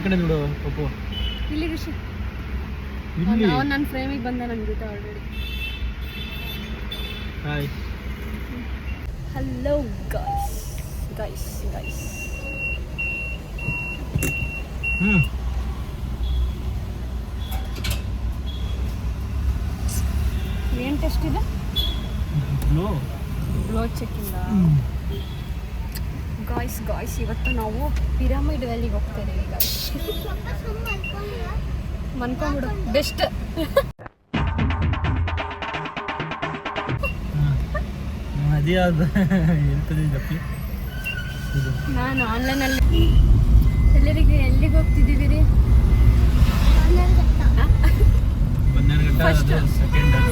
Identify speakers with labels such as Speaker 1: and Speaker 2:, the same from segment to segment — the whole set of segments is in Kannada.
Speaker 1: ಕಡೆ ನೋಡು ಪಪ್ಪು.
Speaker 2: ಇಲ್ಲಿ ಋಷಿ ಅವನು ನನ್ನ ಫ್ರೇಮಿಗೆ ಬಂದ ನನ್ನ ಜೊತೆ already.
Speaker 1: Hi.
Speaker 2: Hello guys guys guys. ಏನು ಟೆಸ್ಟ್ ಇದೆ? ಗ್ಲೋ ಚೆಕ್ ಇಲ್ಲ ಗಾಯ್ಸ್. ಗಾಯ್ಸ್ ಇವತ್ತು ನಾವು ಪಿರಮಿಡ್ ವ್ಯಾಲಿಗೆ ಹೋಗ್ತಾ ಇದ್ದೀವಿ ಗಾಯ್ಸ್. ಮನ್ಕೊಂಡ್ಬಿಡು ಬೆಸ್ಟ್. ನಾನು ಆನ್ಲೈನಲ್ಲಿ ಎಲ್ಲಿಗೆ ಹೋಗ್ತಿದ್ದೀವಿ ರೀ?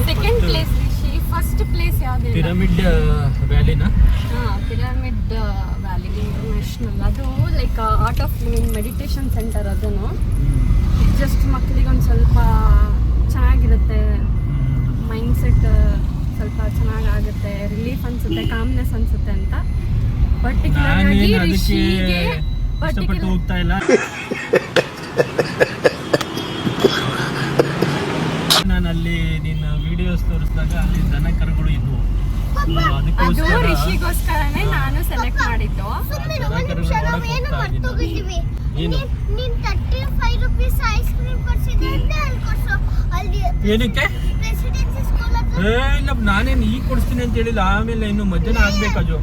Speaker 2: Second place Rishi. First place ಯಾವುದು?
Speaker 1: ಪಿರಮಿಡ್ ವ್ಯಾಲಿನಾ?
Speaker 2: Pyramid valley international. ಅದು like art of living meditation centre. ಅದನ್ನು ಜಸ್ಟ್ ಮಕ್ಕಳಿಗೆ ಒಂದು ಸ್ವಲ್ಪ ಚೆನ್ನಾಗಿರುತ್ತೆ, ಮೈಂಡ್ಸೆಟ್ ಸ್ವಲ್ಪ ಚೆನ್ನಾಗಾಗುತ್ತೆ, ರಿಲೀಫ್ ಅನ್ಸುತ್ತೆ, ಕಾಮ್ನೆಸ್ ಅನ್ಸುತ್ತೆ ಅಂತ. ಪರ್ಟಿಕ್ಯುಲರ್ ಆಗಿ ರಿಷಿಗೆ
Speaker 1: ಹೋಗ್ತಾ ಇಲ್ಲ. ನಾನು ಅಲ್ಲಿ ನಿನ್ನ ವಿಡಿಯೋಸ್ ತೋರಿಸಿದಾಗ ಅಲ್ಲಿ ದನ ಕರುಗಳು ಇದ್ವು.
Speaker 2: ಅದು ರಿಷಿಗೋಸ್ಕರನೇ ನಾನು ಸೆಲೆಕ್ಟ್ ಮಾಡಿದ್ದು.
Speaker 1: ಏನಕ್ಕೆ? ಇಲ್ಲ, ನಾನೇನು ಈಗ ಕೊಡಿಸ್ತೀನಿ ಅಂತ ಹೇಳಿಲ್ಲ. ಆಮೇಲೆ ಇನ್ನು ಮಧ್ಯಾಹ್ನ ಆಗ್ಬೇಕದು.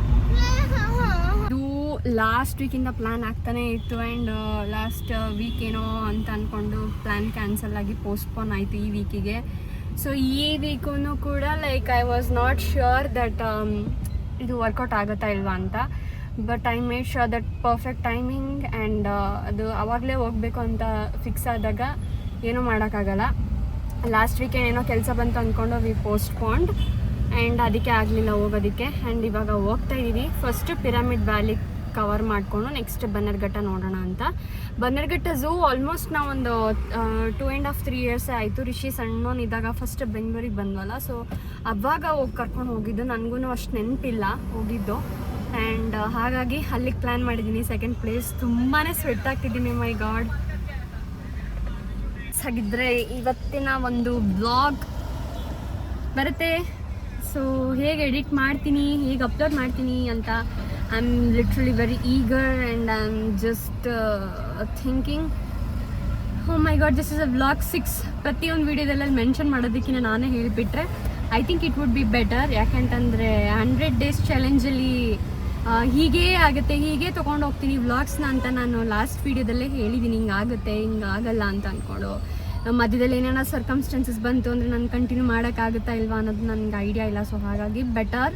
Speaker 2: ಲಾಸ್ಟ್ ವೀಕಿಂದ ಪ್ಲ್ಯಾನ್ ಆಗ್ತಾನೆ ಇತ್ತು ಆ್ಯಂಡ್ ಲಾಸ್ಟ್ ವೀಕ್ ಏನೋ ಅಂತ ಅಂದ್ಕೊಂಡು ಪ್ಲ್ಯಾನ್ ಕ್ಯಾನ್ಸಲ್ ಆಗಿ ಪೋಸ್ಟ್ಪೋನ್ ಆಯಿತು ಈ ವೀಕಿಗೆ. ಸೊ ಈ ವೀಕೂ ಕೂಡ like I was not sure that ಇದು ವರ್ಕೌಟ್ ಆಗುತ್ತಾ ಇಲ್ವಾ ಅಂತ. But I made sure that perfect timing and ಅದು ಆವಾಗಲೇ ಹೋಗಬೇಕು ಅಂತ ಫಿಕ್ಸ್ ಆದಾಗ ಏನೂ ಮಾಡೋಕ್ಕಾಗಲ್ಲ. ಲಾಸ್ಟ್ ವೀಕೆಂಡ್ ಏನೋ ಕೆಲಸ ಬಂತು ಅಂದ್ಕೊಂಡು ವಿ ಪೋಸ್ಟ್ಪೋನ್ಡ್ ಆ್ಯಂಡ್ ಅದಕ್ಕೆ ಆಗಲಿಲ್ಲ ಹೋಗೋದಕ್ಕೆ. ಆ್ಯಂಡ್ ಇವಾಗ ಹೋಗ್ತಾ ಇದ್ದೀವಿ. ಫಸ್ಟ್ ಪಿರಮಿಡ್ ವ್ಯಾಲಿ ಕವರ್ ಮಾಡಿಕೊಂಡು ನೆಕ್ಸ್ಟ್ ಬನ್ನರ್ಘಟ್ಟ ನೋಡೋಣ ಅಂತ. ಬನ್ನರ್ಘಟ್ಟ ಝೂ ಆಲ್ಮೋಸ್ಟ್ ನಾವೊಂದು 2.5-3 years ಆಯಿತು. ರಿಷಿ ಸಣ್ಣವನಿದ್ದಾಗ ಫಸ್ಟ್ ಬೆಂಗಳೂರಿಗೆ ಬಂದ್ವಲ್ಲ, ಸೊ ಅವಾಗ ಹೋಗಿ ಕರ್ಕೊಂಡು ಹೋಗಿದ್ದು. ನನಗೂ ಅಷ್ಟು ನೆನಪಿಲ್ಲ ಹೋಗಿದ್ದು. ಆ್ಯಂಡ್ ಹಾಗಾಗಿ ಅಲ್ಲಿಗೆ ಪ್ಲ್ಯಾನ್ ಮಾಡಿದ್ದೀನಿ. Second place. ತುಂಬಾ ಸ್ವೆಟ್ ಆಗ್ತಿದ್ದೀನಿ, ಮೈ ಗಾಡ್. ಹಾಗಿದ್ರೆ ಇವತ್ತಿನ ಒಂದು ವ್ಲಾಗ್ ಬರುತ್ತೆ. ಸೊ ಹೇಗೆ ಎಡಿಟ್ ಮಾಡ್ತೀನಿ, ಹೇಗೆ ಅಪ್ಲೋಡ್ ಮಾಡ್ತೀನಿ ಅಂತ I am literally very eager and I am just thinking, oh my god, this is a vlog 6. ಪ್ರತಿಯೊಂದು ವೀಡಿಯೋದಲ್ಲಿ ಮೆನ್ಷನ್ ಮಾಡೋದಕ್ಕಿಂತ ನಾನೇ ಹೇಳಿಬಿಟ್ರೆ I think it would be better. ಯಾಕೆಂತಂದರೆ 100 days ಚಾಲೆಂಜಲ್ಲಿ ಹೀಗೇ ಆಗುತ್ತೆ, ಹೀಗೆ ತೊಗೊಂಡು ಹೋಗ್ತೀನಿ ವ್ಲಾಗ್ಸ್ನ ಅಂತ ನಾನು ಲಾಸ್ಟ್ ವೀಡಿಯೋದಲ್ಲೇ ಹೇಳಿದ್ದೀನಿ. ಹಿಂಗಾಗುತ್ತೆ, ಹಿಂಗಾಗಲ್ಲ ಅಂತ ಅಂದ್ಕೊಂಡು. ಮಧ್ಯದಲ್ಲಿ ಏನೇನೋ ಸರ್ಕಮ್ಸ್ಟೆನ್ಸಸ್ ಬಂತು ಅಂದರೆ ನಾನು ಕಂಟಿನ್ಯೂ ಮಾಡೋಕ್ಕಾಗುತ್ತಾ ಇಲ್ವಾ ಅನ್ನೋದು ನನಗೆ ಐಡಿಯಾ ಇಲ್ಲ. ಸೊ ಹಾಗಾಗಿ ಬೆಟರ್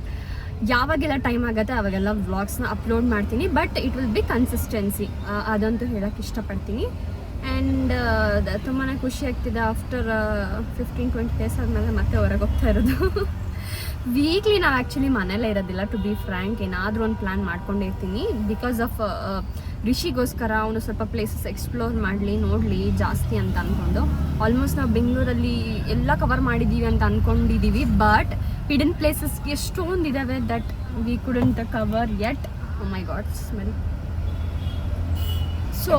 Speaker 2: ಯಾವಾಗೆಲ್ಲ ಟೈಮ್ ಆಗುತ್ತೆ ಅವಾಗೆಲ್ಲ ವ್ಲಾಗ್ಸ್ನ ಅಪ್ಲೋಡ್ ಮಾಡ್ತೀನಿ. But it will be consistency, ಅದಂತೂ ಹೇಳೋಕ್ಕೆ ಇಷ್ಟಪಡ್ತೀನಿ. ಆ್ಯಂಡ್ ತುಂಬಾ ಖುಷಿ ಆಗ್ತಿದೆ. ಆಫ್ಟರ್ 15-20 days ಆದಮೇಲೆ ಮತ್ತೆ ಹೊರಗೆ ಹೋಗ್ತಾ ಇರೋದು. ವೀಕ್ಲಿ ನಾವು ಆ್ಯಕ್ಚುಲಿ ಮನೇಲೇ ಇರೋದಿಲ್ಲ, ಟು ಬಿ ಫ್ರ್ಯಾಂಕ್. ಏನಾದರೂ ಒಂದು ಪ್ಲ್ಯಾನ್ ಮಾಡ್ಕೊಂಡಿರ್ತೀನಿ ಬಿಕಾಸ್ ಆಫ್ ರಿಷಿಗೋಸ್ಕರ. ಅವನು ಸ್ವಲ್ಪ ಪ್ಲೇಸಸ್ ಎಕ್ಸ್ಪ್ಲೋರ್ ಮಾಡಲಿ, ನೋಡಲಿ ಜಾಸ್ತಿ ಅಂತ ಅಂದ್ಕೊಂಡು. ಆಲ್ಮೋಸ್ಟ್ ನಾವು ಬೆಂಗಳೂರಲ್ಲಿ ಎಲ್ಲ ಕವರ್ ಮಾಡಿದ್ದೀವಿ ಅಂತ ಅಂದ್ಕೊಂಡಿದ್ದೀವಿ. ಬಟ್ ಹಿಡನ್ ಪ್ಲೇಸಸ್ ಎಷ್ಟೊಂದು ಇದ್ದಾವೆ that we couldn't cover yet. Oh my god smell. So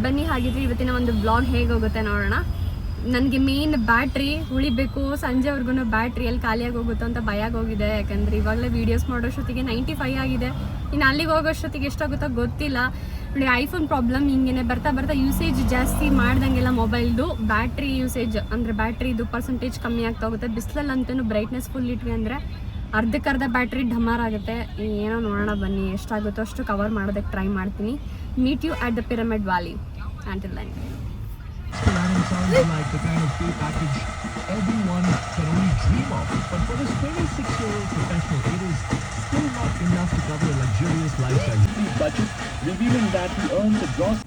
Speaker 2: ಬನ್ನಿ, ಹಾಗಿದ್ರೆ ಇವತ್ತಿನ ಒಂದು ವ್ಲಾಗ್ ಹೇಗೆ ಹೋಗುತ್ತೆ ನೋಡೋಣ. ನನಗೆ ಮೇನ್ ಬ್ಯಾಟ್ರಿ ಉಳಿಬೇಕು. ಸಂಜೆವರೆಗೂ ಬ್ಯಾಟ್ರಿ ಎಲ್ಲಿ ಖಾಲಿಯಾಗಿ ಹೋಗುತ್ತೋ ಅಂತ ಭಯ ಆಗೋಗಿದೆ. ಯಾಕಂದರೆ ಇವಾಗಲೇ ವೀಡಿಯೋಸ್ ಮಾಡೋಷ್ಟೊತ್ತಿಗೆ 95 ಆಗಿದೆ. ಇನ್ನು ಅಲ್ಲಿಗೆ ಹೋಗೋಷ್ಟೊತ್ತಿಗೆ ಎಷ್ಟಾಗುತ್ತೋ ಗೊತ್ತಿಲ್ಲ. ನೋಡಿ, ಐಫೋನ್ ಪ್ರಾಬ್ಲಮ್ ಹಿಂಗೇನೆ ಬರ್ತಾ ಯೂಸೇಜ್ ಜಾಸ್ತಿ ಮಾಡ್ದಂಗೆಲ್ಲ ಮೊಬೈಲ್ದು ಬ್ಯಾಟ್ರಿ ಯೂಸೇಜ್ ಅಂದರೆ ಬ್ಯಾಟ್ರಿದು ಪರ್ಸೆಂಟೇಜ್ ಕಮ್ಮಿ ಆಗ್ತಾ ಹೋಗುತ್ತೆ. ಬಿಸಿಲಲ್ಲಂತೂ ಬ್ರೈಟ್ನೆಸ್ ಫುಲ್ ಇಟ್ವಿ ಅಂದರೆ ಅರ್ಧಕ್ಕರ್ಧ ಬ್ಯಾಟ್ರಿ ಢಮಾರ್ ಆಗುತ್ತೆ. ಏನೋ ನೋಡೋಣ ಬನ್ನಿ, ಎಷ್ಟಾಗುತ್ತೋ ಅಷ್ಟು ಕವರ್ ಮಾಡೋದಕ್ಕೆ ಟ್ರೈ ಮಾಡ್ತೀನಿ. Meet you at the pyramid valley. Until then.
Speaker 3: Planning sounds like the kind of pay package everyone can only dream of. But for this 26-year-old professional, it is still not enough to cover a luxurious lifestyle. Budget, revealing that he earns a gross.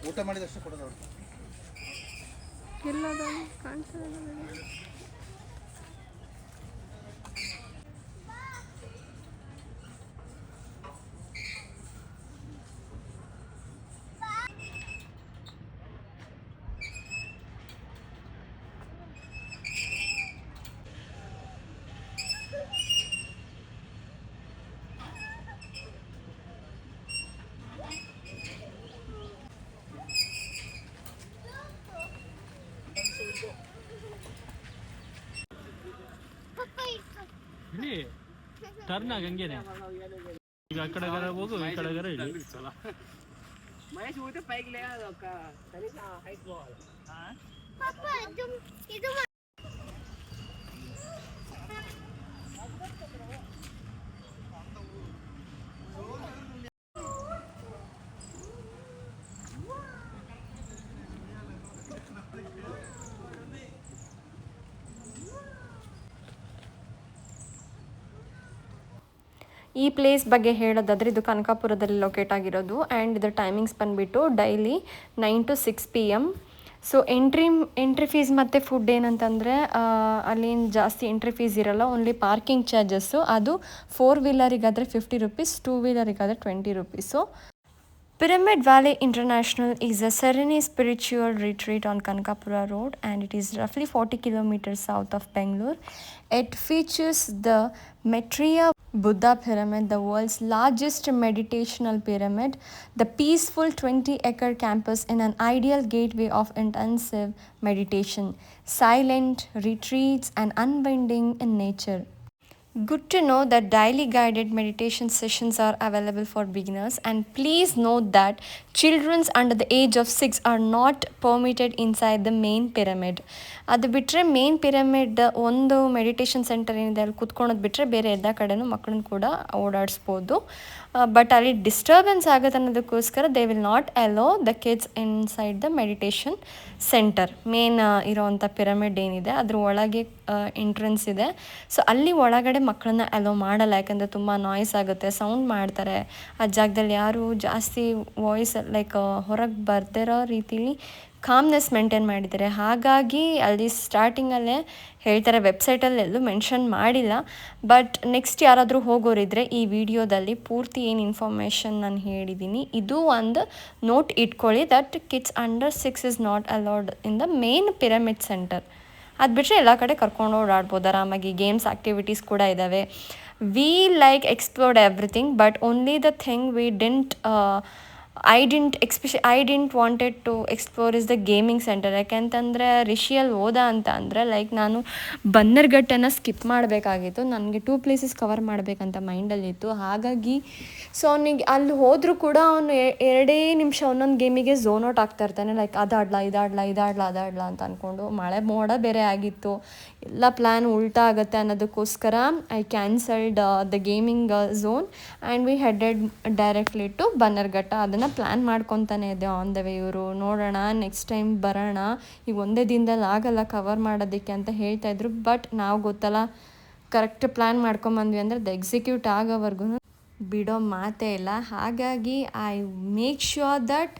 Speaker 4: ಊಟ ಮಾಡಿದಷ್ಟು ಕೊಡೋದು ಅವ್ರು.
Speaker 2: ಎಲ್ಲದ ಕಾಣಿಸ್ತಾ
Speaker 1: ಕರ್ನಾಗ ಹಂಗೇನೆ ಈಗ ಆ ಕಡೆಗಾರ ಹೋಗು ಈ ಕಡೆಗಾರ ಇಲ್ಲಿ
Speaker 2: ಈ ಪ್ಲೇಸ್ ಬಗ್ಗೆ ಹೇಳೋದಾದರೆ ಇದು ಕನಕಾಪುರದಲ್ಲಿ ಲೊಕೇಟ್ ಆಗಿರೋದು ಆ್ಯಂಡ್ ಇದರ ಟೈಮಿಂಗ್ಸ್ ಬಂದುಬಿಟ್ಟು daily 9 to 6 PM. So entry fees ಮತ್ತು ಫುಡ್ ಏನಂತಂದರೆ ಅಲ್ಲೇನು ಜಾಸ್ತಿ ಎಂಟ್ರಿ ಫೀಸ್ ಇರೋಲ್ಲ, ಓನ್ಲಿ ಪಾರ್ಕಿಂಗ್ ಚಾರ್ಜಸ್ಸು. ಅದು 4 ವೀಲರಿಗಾದರೆ 50 rupees, 2 ವೀಲರಿಗಾದರೆ 20 rupees. Pyramid Valley International is a serene spiritual retreat on Kankapura Road, and it is roughly 40 kilometers south of Bangalore. It features the Maitreya Buddha Pyramid, the world's largest meditational pyramid, the peaceful 20-acre campus in an ideal gateway of intensive meditation, silent retreats and unwinding in nature. Good to know that daily guided meditation sessions are available for beginners, and please note that children under the age of 6 are not permitted inside the main pyramid. ಅದು ಬಿಟ್ಟರೆ ಮೇನ್ ಪಿರಮಿಡ್ ಒಂದು ಮೆಡಿಟೇಷನ್ ಸೆಂಟರ್ ಏನಿದೆ ಅಲ್ಲಿ ಕುತ್ಕೊಳೋದು ಬಿಟ್ಟರೆ ಬೇರೆ ಎಲ್ಲ ಕಡೆನೂ ಮಕ್ಕಳನ್ನ ಕೂಡ ಓಡಾಡಿಸ್ಬೋದು. ಬಟ್ ಅಲ್ಲಿ ಡಿಸ್ಟರ್ಬೆನ್ಸ್ ಆಗುತ್ತೆ ಅನ್ನೋದಕ್ಕೋಸ್ಕರ they will not allow the kids inside the meditation centre. Main ಇರೋವಂಥ ಪಿರಮಿಡ್ ಏನಿದೆ ಅದ್ರ ಒಳಗೆ ಎಂಟ್ರೆನ್ಸ್ ಇದೆ. ಸೊ ಅಲ್ಲಿ ಒಳಗಡೆ ಮಕ್ಕಳನ್ನ ಅಲೋ ಮಾಡಲ್ಲ, ಯಾಕಂದರೆ ತುಂಬ ನಾಯ್ಸ್ ಆಗುತ್ತೆ, ಸೌಂಡ್ ಮಾಡ್ತಾರೆ. ಆ ಜಾಗದಲ್ಲಿ ಯಾರು ಜಾಸ್ತಿ ವಾಯ್ಸ್ ಲೈಕ್ ಹೊರಗೆ ಬರ್ದಿರೋ ರೀತಿಲಿ ಕಾಮ್ನೆಸ್ ಮೇಂಟೈನ್ ಮಾಡಿದ್ದಾರೆ. ಹಾಗಾಗಿ ಅಲ್ಲಿ ಸ್ಟಾರ್ಟಿಂಗಲ್ಲೇ ಹೇಳ್ತಾರೆ, ವೆಬ್ಸೈಟಲ್ಲಿ ಎಲ್ಲೂ ಮೆನ್ಷನ್ ಮಾಡಿಲ್ಲ. ಬಟ್ ನೆಕ್ಸ್ಟ್ ಯಾರಾದರೂ ಹೋಗೋರಿದ್ರೆ ಈ ವಿಡಿಯೋದಲ್ಲಿ ಪೂರ್ತಿ ಏನು ಇನ್ಫಾರ್ಮೇಷನ್ ನಾನು ಹೇಳಿದ್ದೀನಿ ಇದು ಒಂದು ನೋಟ್ ಇಟ್ಕೊಳ್ಳಿ, that kids under 6 is not allowed in the main pyramid center. ಅದು ಬಿಟ್ಟರೆ ಎಲ್ಲ ಕಡೆ ಕರ್ಕೊಂಡು ಓಡಾಡ್ಬೋದು ಆರಾಮಾಗಿ. ಗೇಮ್ಸ್ ಆ್ಯಕ್ಟಿವಿಟೀಸ್ ಕೂಡ ಇದ್ದಾವೆ. We like explored everything, but only the thing we I didn't wanted to explore is the gaming centre. ಯಾಕೆಂತಂದರೆ ರಿಷಿಯಲ್ಲಿ ಹೋದ ಅಂತ ಅಂದರೆ ಲೈಕ್ ನಾನು ಬನ್ನರ್ಘಟ್ಟನ ಸ್ಕಿಪ್ ಮಾಡಬೇಕಾಗಿತ್ತು. ನನಗೆ 2 places ಕವರ್ ಮಾಡಬೇಕಂತ ಮೈಂಡಲ್ಲಿತ್ತು. ಹಾಗಾಗಿ ಸೊ ಅವನಿಗೆ ಅಲ್ಲಿ ಹೋದರೂ ಕೂಡ ಅವನು 2 ನಿಮಿಷ ಒಂದೊಂದು ಗೇಮಿಗೆ ಝೋನ್ ಔಟ್ ಆಗ್ತಾ ಇರ್ತಾನೆ. ಲೈಕ್ ಅದಾಡ್ಲಾ ಅಂತ ಅಂದ್ಕೊಂಡು ಮಳೆ ಮೋಡ ಬೇರೆ ಆಗಿತ್ತು, ಎಲ್ಲ ಪ್ಲ್ಯಾನ್ ಉಲ್ಟಾ ಆಗುತ್ತೆ ಅನ್ನೋದಕ್ಕೋಸ್ಕರ I cancelled the gaming zone and we headed directly to Bannerghatta. ಅದನ್ನು ಪ್ಲ್ಯಾನ್ ಮಾಡ್ಕೊತಾನೆ ಇದೆ ಆನ್ ದ ವೇ. ಇವರು ನೋಡೋಣ ನೆಕ್ಸ್ಟ್ ಟೈಮ್ ಬರೋಣ, ಈಗ ಒಂದೇ ದಿನದಲ್ಲಿ ಆಗಲ್ಲ ಕವರ್ ಮಾಡೋದಕ್ಕೆ ಅಂತ ಹೇಳ್ತಾಯಿದ್ರು. ಬಟ್ ನಾವು ಗೊತ್ತಲ್ಲ, ಕರೆಕ್ಟ್ ಪ್ಲ್ಯಾನ್ ಮಾಡ್ಕೊಂಬಂದ್ವಿ ಅಂದರೆ ಅದು ಎಕ್ಸಿಕ್ಯೂಟ್ ಆಗೋವರೆಗೂ ಬಿಡೋ ಮಾತೇ ಇಲ್ಲ. ಹಾಗಾಗಿ I make sure that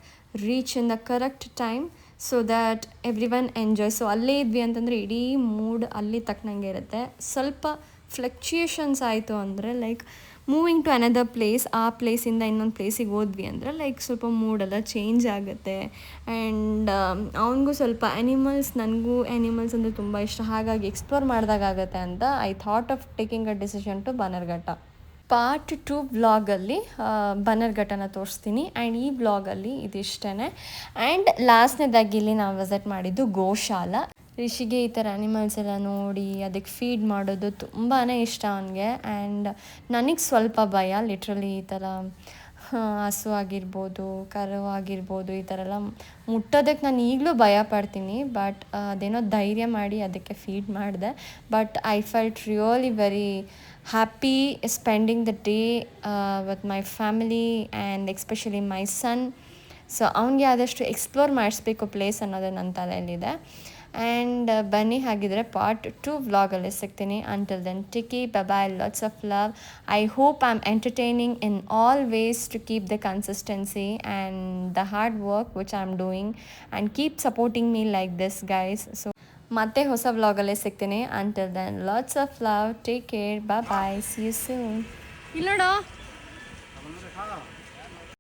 Speaker 2: reach in the correct time so that every one enjoy. So ಅಲ್ಲೇ ಇದ್ವಿ ಅಂತಂದರೆ ಇಡೀ ಮೂಡ್ ಅಲ್ಲಿ ತಕ್ಕನಂಗೆ ಇರುತ್ತೆ. ಸ್ವಲ್ಪ ಫ್ಲಕ್ಚುಯೇಷನ್ಸ್ ಆಯಿತು ಅಂದರೆ like moving to another place, ಆ ಪ್ಲೇಸಿಂದ ಇನ್ನೊಂದು ಪ್ಲೇಸಿಗೆ ಹೋದ್ವಿ ಅಂದರೆ ಲೈಕ್ ಸ್ವಲ್ಪ ಮೂಡೆಲ್ಲ ಚೇಂಜ್ ಆಗುತ್ತೆ. ಆ್ಯಂಡ್ ಅವನಿಗೂ ಸ್ವಲ್ಪ ನನಗೂ ಆ್ಯನಿಮಲ್ಸ್ ಅಂದರೆ ತುಂಬ ಇಷ್ಟ, ಹಾಗಾಗಿ ಎಕ್ಸ್ಪ್ಲೋರ್ ಮಾಡಿದಾಗತ್ತೆ ಅಂತ I thought of taking a decision to Bannerghatta. Part 2 ವ್ಲಾಗಲ್ಲಿ ಬನ್ನರ್ಘಟ್ಟನ ತೋರಿಸ್ತೀನಿ. ಆ್ಯಂಡ್ ಈ ವ್ಲಾಗಲ್ಲಿ ಇದಿಷ್ಟೇ. ಆ್ಯಂಡ್ ಲಾಸ್ಟ್ನೇದಾಗಿ ಇಲ್ಲಿ ನಾವು ವಿಸಿಟ್ ಮಾಡಿದ್ದು ಗೋಶಾಲ. ರಿಷಿಗೆ ಈ ಥರ ಅನಿಮಲ್ಸ್ ಎಲ್ಲ ನೋಡಿ ಅದಕ್ಕೆ ಫೀಡ್ ಮಾಡೋದು ತುಂಬಾ ಇಷ್ಟ ಅವನಿಗೆ. ಆ್ಯಂಡ್ ನನಗೆ ಸ್ವಲ್ಪ ಭಯ, ಲಿಟ್ರಲಿ ಈ ಥರ ಹಸು ಆಗಿರ್ಬೋದು, ಕರು ಆಗಿರ್ಬೋದು, ಈ ಥರ ಎಲ್ಲ ಮುಟ್ಟೋದಕ್ಕೆ ನಾನು ಈಗಲೂ ಭಯ ಪಡ್ತೀನಿ. ಬಟ್ ಅದೇನೋ ಧೈರ್ಯ ಮಾಡಿ ಅದಕ್ಕೆ ಫೀಡ್ ಮಾಡಿದೆ. But I felt really very happy spending the day with my family and especially my son. So ಅವನಿಗೆ ಆದಷ್ಟು ಎಕ್ಸ್ಪ್ಲೋರ್ ಮಾಡಿಸ್ಬೇಕು ಪ್ಲೇಸ್ ಅನ್ನೋದು ನನ್ನ ತಲೆಯಲ್ಲಿದೆ. ಆ್ಯಂಡ್ ಬನ್ನಿ, ಹಾಗಿದ್ರೆ ಪಾರ್ಟ್ 2 ವ್ಲಾಗಲ್ಲಿ ಸಿಗ್ತೀನಿ. Until then take care, bye, lots of love. I hope I am entertaining in all ways to keep the consistency and the hard work which I am doing and keep supporting me like this guys. So ಮತ್ತೆ ಹೊಸ ವ್ಲಾಗಲ್ಲೇ ಸಿಗ್ತೀನಿ. Until then lots of love, take care, bye, see you soon. ಇಲ್ಲ ನೋಡೋ.